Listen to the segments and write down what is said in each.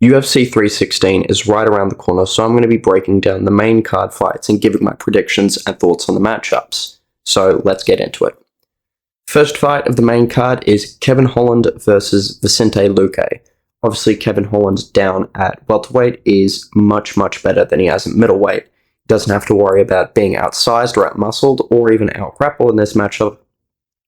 UFC 316 is right around the corner, so I'm going to be breaking down the main card fights and giving my predictions and thoughts on the matchups. So let's get into it. First fight of the main card is Kevin Holland versus Vicente Luque. Obviously, Kevin Holland down at welterweight is much better than he has at middleweight. He doesn't have to worry about being outsized or outmuscled or even out-grappled in this matchup.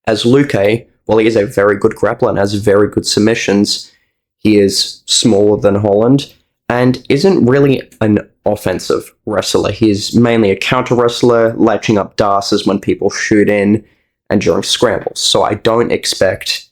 As Luque, while he is a very good grappler and has very good submissions, he is smaller than Holland and isn't really an offensive wrestler. He is mainly a counter wrestler, latching up dashes when people shoot in and during scrambles. So I don't expect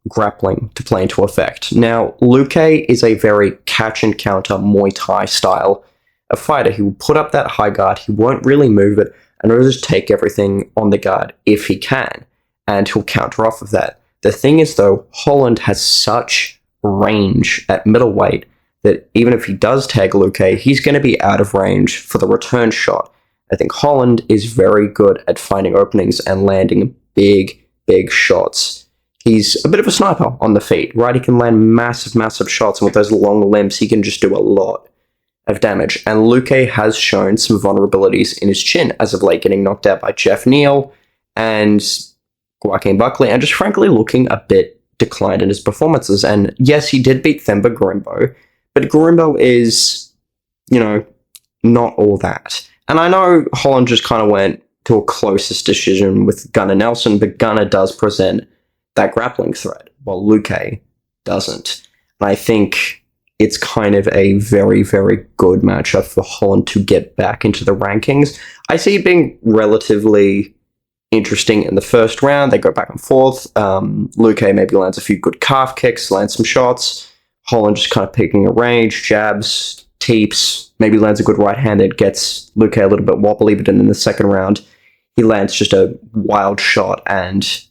grappling to play into effect. Now, Luque is a very catch and counter Muay Thai style of fighter. He will put up that high guard, he won't really move it, and he'll just take everything on the guard if he can, and he'll counter off of that. The thing is, though, Holland has such range at middleweight that even if he does tag Luque, he's going to be out of range for the return shot. I think Holland is very good at finding openings and landing big shots. He's a bit of a sniper on the feet, right? He can land massive shots, and with those long limbs, he can just do a lot of damage. And Luque has shown some vulnerabilities in his chin as of late, getting knocked out by Jeff Neal and Joaquin Buckley, and just frankly looking a bit declined in his performances. And yes, he did beat Themba Gorimbo, but Gorimbo is, not all that. And I know Holland just kind of went to a closest decision with Gunnar Nelson, but Gunnar does present that grappling threat, while Luque doesn't. And I think it's kind of a very good matchup for Holland to get back into the rankings. I see it being relatively interesting in the first round. They go back and forth. Luque maybe lands a few good calf kicks, lands some shots. Holland just kind of picking a range, jabs, teeps, maybe lands a good right hand that gets Luque a little bit wobbly, but then in the second round, he lands just a wild shot and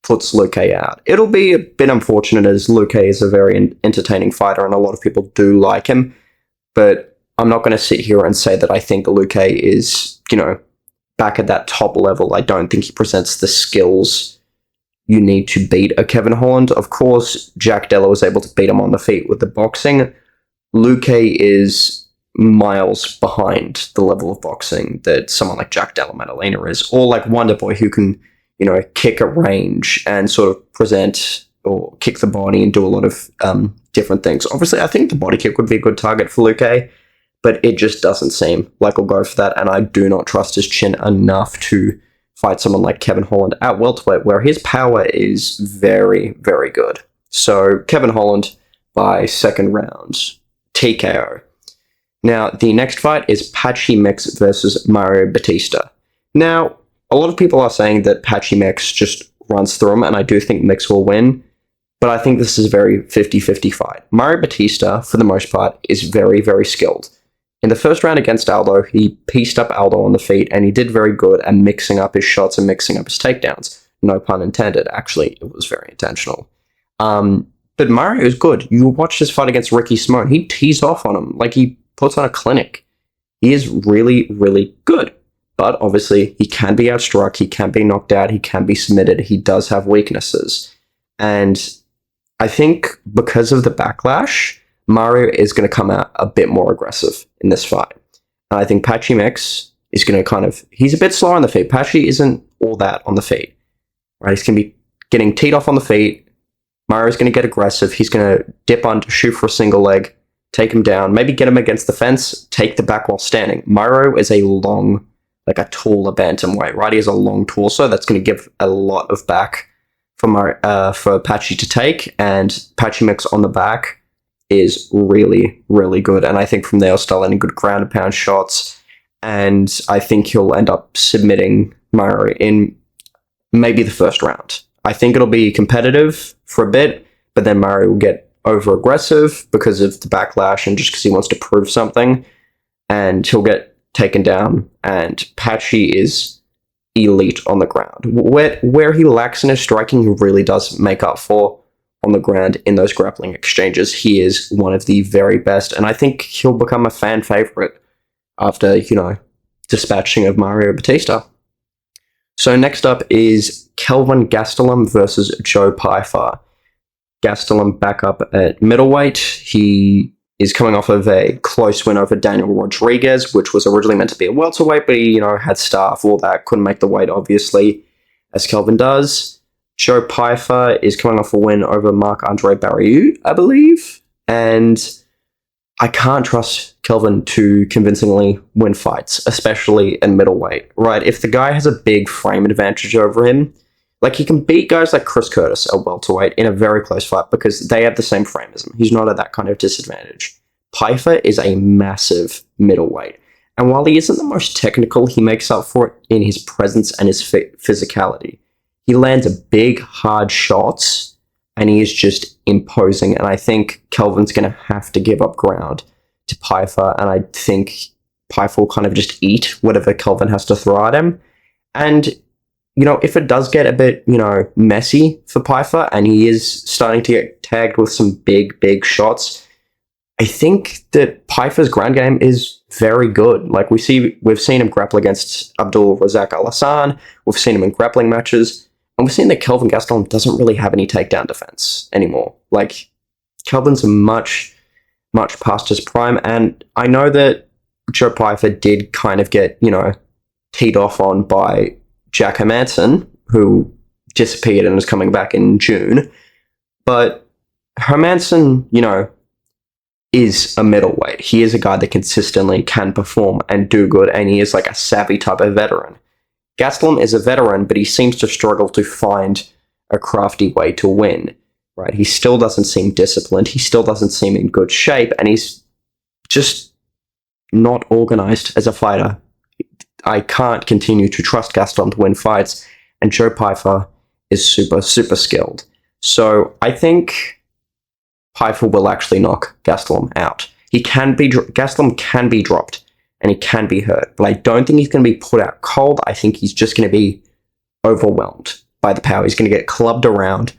puts Luque out. It'll be a bit unfortunate as Luque is a very entertaining fighter and a lot of people do like him, but I'm not going to sit here and say that I think Luque is, back at that top level. I don't think he presents the skills you need to beat a Kevin Holland. Of course, Jack Della was able to beat him on the feet with the boxing. Luque is miles behind the level of boxing that someone like Jack Della Maddalena is, or like Wonderboy, who can, kick at range and sort of present or kick the body and do a lot of different things. Obviously, I think the body kick would be a good target for Luque, but it just doesn't seem like he'll go for that, and I do not trust his chin enough to fight someone like Kevin Holland at welterweight, where his power is very good. So, Kevin Holland by second round, TKO. Now, the next fight is Patchy Mix versus Mario Batista. Now, a lot of people are saying that Patchy Mix just runs through him, and I do think Mix will win, but I think this is a very 50-50 fight. Mario Batista, for the most part, is very skilled. In the first round against Aldo, he pieced up Aldo on the feet, and he did very good at mixing up his shots and mixing up his takedowns. No pun intended. Actually, it was very intentional. But Mario is good. You watch this fight against Ricky Simone. He tees off on him like he puts on a clinic. He is really good. But obviously, he can be outstruck, he can be knocked out, he can be submitted. He does have weaknesses. And I think because of the backlash, Mario is going to come out a bit more aggressive in this fight. And I think Patchy Mix is going to he's a bit slower on the feet. Patchy isn't all that on the feet, right? He's going to be getting teed off on the feet. Mario's going to get aggressive. He's going to dip under, shoot for a single leg, take him down, maybe get him against the fence, take the back while standing. Mario is a taller bantamweight, right? He has a long torso that's going to give a lot of back for Patchy to take, and Patchy Mix on the back is really good, and I think from there he'll start landing good ground and pound shots, and I think he'll end up submitting Mario in maybe the first round. I think it'll be competitive for a bit, but then Mario will get over aggressive because of the backlash and just because he wants to prove something, and he'll get taken down, and Patchy is elite on the ground. Where he lacks in his striking, he really does make up for on the ground in those grappling exchanges. He is one of the very best, and I think he'll become a fan favorite after, dispatching of Mario Batista. So next up is Kelvin Gastelum versus Joe Pyfer. Gastelum back up at middleweight. He is coming off of a close win over Daniel Rodriguez, which was originally meant to be a welterweight, but he, had staff, all that, couldn't make the weight, obviously, as Kelvin does. Joe Pyfer is coming off a win over Marc-Andre Barriou, I believe, and I can't trust Kelvin to convincingly win fights, especially in middleweight, right? If the guy has a big frame advantage over him, like, he can beat guys like Chris Curtis at welterweight in a very close fight because they have the same frame as him. He's not at that kind of disadvantage. Pyfer is a massive middleweight. And while he isn't the most technical, he makes up for it in his presence and his physicality. He lands big, hard shots, and he is just imposing. And I think Kelvin's going to have to give up ground to Pyfer, and I think Pyfer will kind of just eat whatever Kelvin has to throw at him. And if it does get a bit, messy for Pyfer and he is starting to get tagged with some big, big shots, I think that Pyfer's ground game is very good. Like, we've seen him grapple against Abdul Razak Al Hassan, we've seen him in grappling matches, and we've seen that Kelvin Gastelum doesn't really have any takedown defense anymore. Like, Kelvin's much, much past his prime, and I know that Joe Pyfer did kind of get, teed off on by Jack Hermanson, who disappeared and is coming back in June. But Hermanson, is a middleweight. He is a guy that consistently can perform and do good, and he is like a savvy type of veteran. Gastelum is a veteran, but he seems to struggle to find a crafty way to win, right? He still doesn't seem disciplined. He still doesn't seem in good shape, and he's just not organized as a fighter. I can't continue to trust Gastelum to win fights, and Joe Pyfer is super, super skilled. So I think Pyfer will actually knock Gastelum out. Gastelum can be dropped, and he can be hurt, but I don't think he's going to be put out cold. I think he's just going to be overwhelmed by the power. He's going to get clubbed around,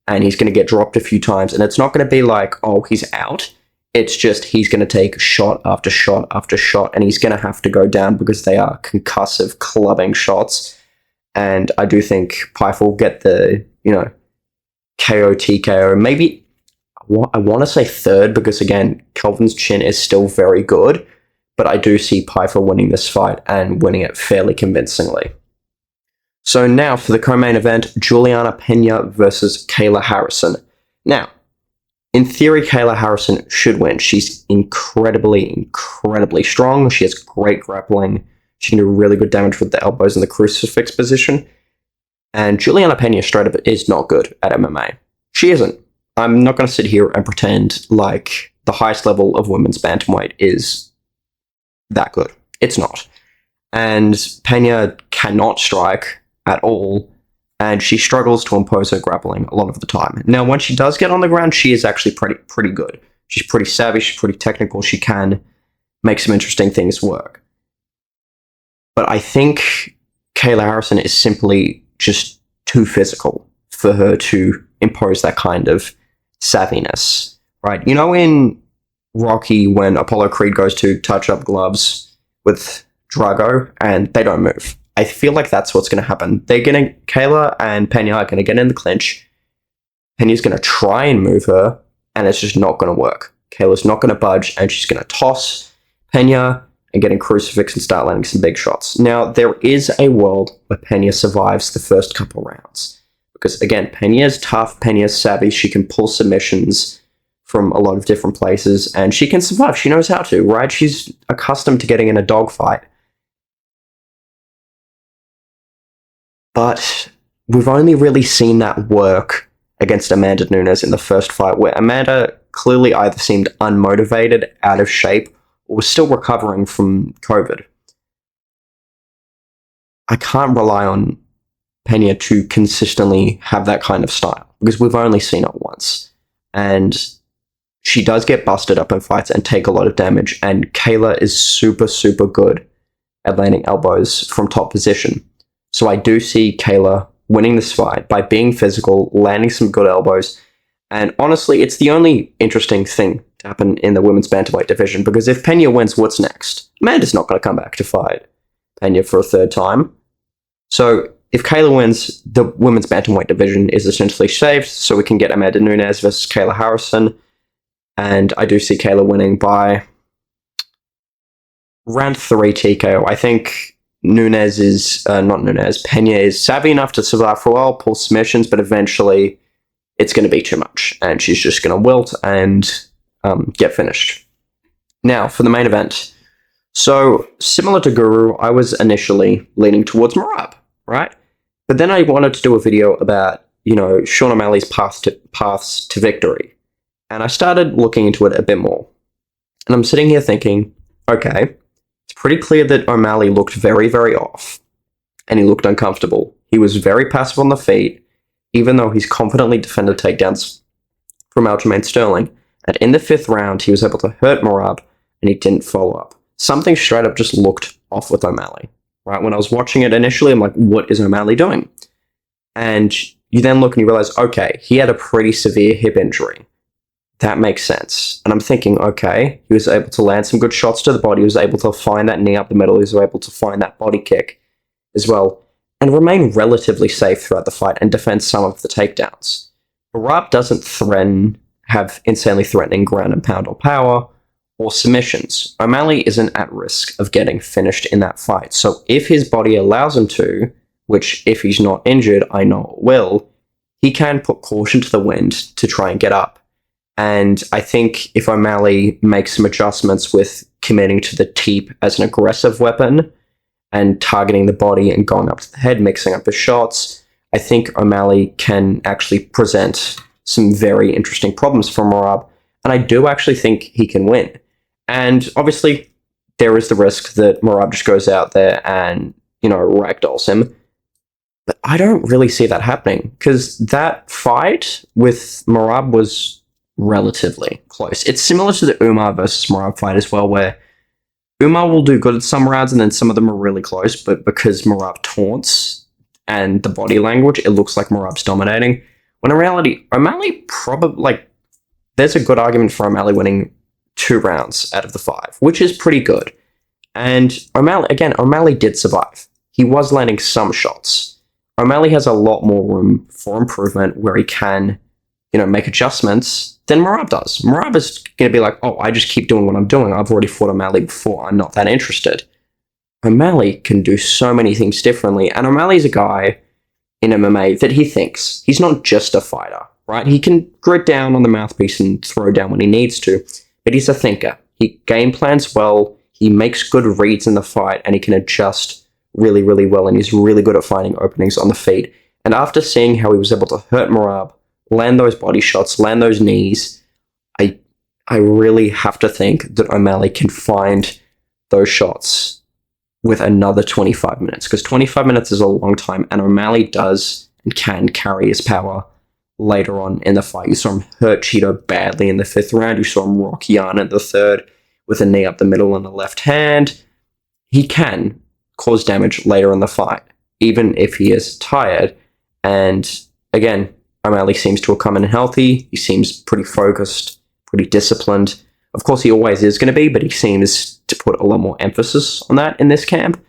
and he's going to get dropped a few times, and it's not going to be like, oh, he's out. It's just he's going to take shot after shot after shot, and he's going to have to go down because they are concussive, clubbing shots. And I do think Pyfer will get the, KO, TKO. Maybe, I want to say third because, again, Kelvin's chin is still very good, but I do see Pyfer winning this fight and winning it fairly convincingly. So now for the co-main event, Juliana Pena versus Kayla Harrison. Now, in theory, Kayla Harrison should win. She's incredibly, incredibly strong. She has great grappling. She can do really good damage with the elbows in the crucifix position. And Juliana Pena straight up is not good at MMA. She isn't. I'm not going to sit here and pretend like the highest level of women's bantamweight is that good. It's not. And Pena cannot strike at all, and she struggles to impose her grappling a lot of the time. Now, when she does get on the ground, she is actually pretty good. She's pretty savvy, she's pretty technical, she can make some interesting things work. But I think Kayla Harrison is simply just too physical for her to impose that kind of savviness, right? In Rocky, when Apollo Creed goes to touch up gloves with Drago and they don't move. I feel like that's what's going to happen. Kayla and Pena are going to get in the clinch. Pena's going to try and move her, and it's just not going to work. Kayla's not going to budge, and she's going to toss Pena and get in crucifix and start landing some big shots. Now, there is a world where Pena survives the first couple rounds. Because, again, Pena is tough, Pena is savvy, she can pull submissions from a lot of different places, and she can survive. She knows how to, right? She's accustomed to getting in a dogfight. But we've only really seen that work against Amanda Nunes in the first fight, where Amanda clearly either seemed unmotivated, out of shape, or was still recovering from COVID. I can't rely on Pena to consistently have that kind of style, because we've only seen it once. And she does get busted up in fights and take a lot of damage, and Kayla is super, super good at landing elbows from top position. So I do see Kayla winning this fight by being physical, landing some good elbows, and honestly, it's the only interesting thing to happen in the women's bantamweight division, because if Pena wins, what's next? Amanda's not going to come back to fight Pena for a third time. So if Kayla wins, the women's bantamweight division is essentially saved, so we can get Amanda Nunes versus Kayla Harrison. And I do see Kayla winning by round 3 TKO. I think Pena is savvy enough to survive for a while, pull submissions, but eventually it's going to be too much, and she's just going to wilt and get finished. Now, for the main event. So, similar to Guru, I was initially leaning towards Merab, right? But then I wanted to do a video about, Sean O'Malley's paths to victory. And I started looking into it a bit more. And I'm sitting here thinking, okay, it's pretty clear that O'Malley looked very, very off. And he looked uncomfortable. He was very passive on the feet, even though he's confidently defended takedowns from Aljamain Sterling. And in the 5th round, he was able to hurt Merab, and he didn't follow up. Something straight up just looked off with O'Malley, right? When I was watching it initially, I'm like, what is O'Malley doing? And you then look and you realize, okay, he had a pretty severe hip injury. That makes sense. And I'm thinking, okay, he was able to land some good shots to the body. He was able to find that knee up the middle. He was able to find that body kick as well and remain relatively safe throughout the fight and defend some of the takedowns. Merab doesn't have insanely threatening ground and pound or power or submissions. O'Malley isn't at risk of getting finished in that fight. So if his body allows him to, which if he's not injured, I know it will, he can put caution to the wind to try and get up. And I think if O'Malley makes some adjustments with committing to the teep as an aggressive weapon and targeting the body and going up to the head, mixing up his shots, I think O'Malley can actually present some very interesting problems for Merab. And I do actually think he can win. And obviously, there is the risk that Merab just goes out there and, ragdolls him. But I don't really see that happening, because that fight with Merab was relatively close. It's similar to the Umar versus Merab fight as well, where Umar will do good at some rounds and then some of them are really close, but because Merab taunts and the body language, it looks like Merab's dominating. When in reality, O'Malley probably, there's a good argument for O'Malley winning 2 rounds out of the 5, which is pretty good. And O'Malley did survive. He was landing some shots. O'Malley has a lot more room for improvement where he can, make adjustments than Merab does. Merab is going to be like, oh, I just keep doing what I'm doing. I've already fought O'Malley before. I'm not that interested. O'Malley can do so many things differently. And O'Malley's a guy in MMA that he thinks. He's not just a fighter, right? He can grit down on the mouthpiece and throw down when he needs to. But he's a thinker. He game plans well, he makes good reads in the fight, and he can adjust really, really well, and he's really good at finding openings on the feet. And after seeing how he was able to hurt Merab, land those body shots, land those knees, I really have to think that O'Malley can find those shots with another 25 minutes, because 25 minutes is a long time, and O'Malley does and can carry his power later on in the fight. You saw him hurt Cheeto badly in the 5th round. You saw him rock Yan in the 3rd with a knee up the middle and the left hand. He can cause damage later in the fight, even if he is tired. And again, O'Malley seems to have come in healthy. He seems pretty focused, pretty disciplined. Of course, he always is going to be, but he seems to put a lot more emphasis on that in this camp.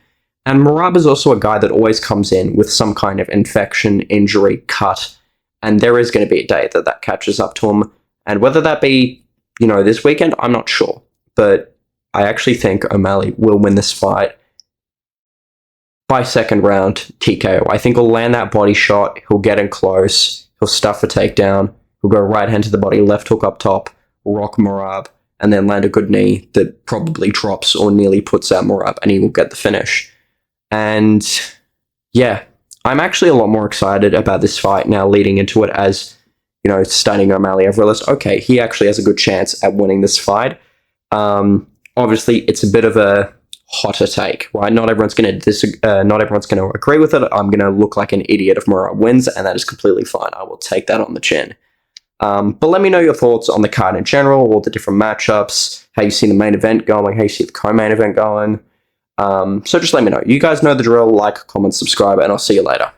And Merab is also a guy that always comes in with some kind of infection, injury, cut, and there is going to be a day that catches up to him. And whether that be, this weekend, I'm not sure. But I actually think O'Malley will win this fight by 2nd round TKO. I think he'll land that body shot. He'll get in close. He'll stuff a takedown. He'll go right hand to the body, left hook up top, rock Merab, and then land a good knee that probably drops or nearly puts out Merab, and he will get the finish. And yeah, I'm actually a lot more excited about this fight now leading into it as, studying O'Malley. I've realized, okay, he actually has a good chance at winning this fight. Obviously, it's a bit of a hotter take, right? Not everyone's going to agree with it. I'm going to look like an idiot if Merab wins, and that is completely fine. I will take that on the chin. But let me know your thoughts on the card in general, all the different matchups, how you see the main event going, how you see the co-main event going. So just let me know. You guys know the drill. Like, comment, subscribe, and I'll see you later.